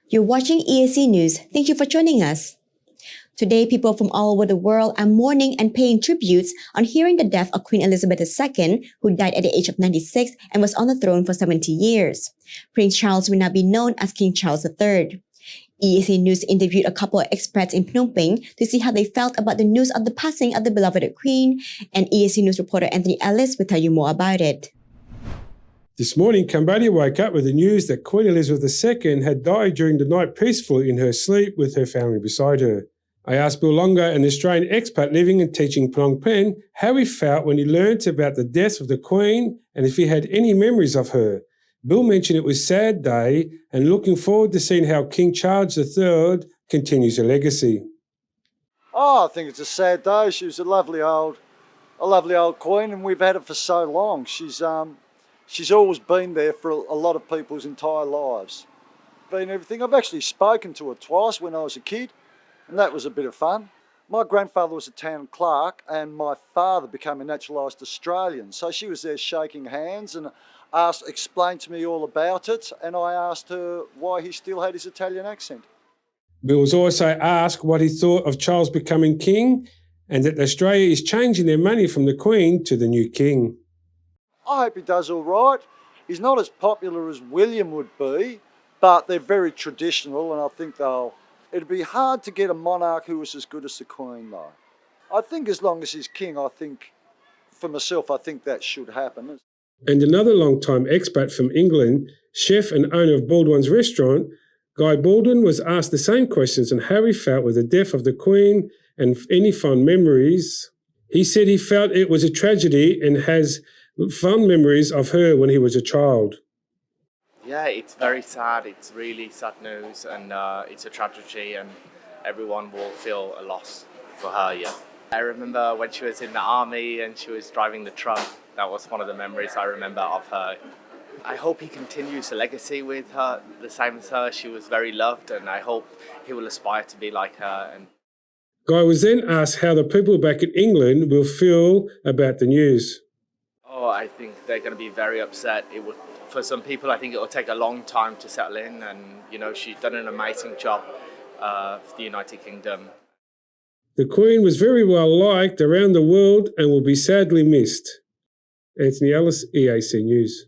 You're watching EAC News. Thank you for joining us. Today, people from all over the world are mourning and paying tributes on hearing the death of Queen Elizabeth II, who died at the age of 96 and was on the throne for 70 years. Prince Charles will now be known as King Charles III. EAC News interviewed a couple of expats in Phnom Penh to see how they felt about the news of the passing of the beloved Queen, and EAC News reporter Anthony Ellis will tell you more about it. This morning, Cambodia woke up with the news that Queen Elizabeth II had died during the night peacefully in her sleep with her family beside her. I asked Bill Longo, an Australian expat living and teaching Phnom Penh, how he felt when he learnt about the death of the Queen and if he had any memories of her. Bill mentioned it was a sad day and looking forward to seeing how King Charles III continues her legacy. I think it's a sad day. She was a lovely old queen, and we've had it for so long. She's always been there for a lot of people's entire lives. Been everything. I've actually spoken to her twice when I was a kid, and that was a bit of fun. My grandfather was a town clerk, and my father became a naturalised Australian. So she was there shaking hands and explained to me all about it, and I asked her why he still had his Italian accent. Bill was also asked what he thought of Charles becoming king and that Australia is changing their money from the Queen to the new king. I hope he does all right. He's not as popular as William would be, but they're very traditional, and I think it'd be hard to get a monarch who was as good as the Queen, though. I think as long as he's king, for myself, I think that should happen. And another long-time expat from England, chef and owner of Baldwin's restaurant, Guy Baldwin, was asked the same questions on how he felt with the death of the Queen and any fond memories. He said he felt it was a tragedy and has fond memories of her when he was a child. Yeah, it's very sad. It's really sad news, and it's a tragedy, and everyone will feel a loss for her, yeah. I remember when she was in the army and she was driving the truck. That was one of the memories I remember of her. I hope he continues the legacy with her, the same as her. She was very loved, and I hope he will aspire to be like her. Guy was then asked how the people back in England will feel about the news. Oh, I think they're going to be very upset. For some people, I think it will take a long time to settle in, and she's done an amazing job for the United Kingdom. The Queen was very well liked around the world and will be sadly missed. Anthony Ellis, EAC News.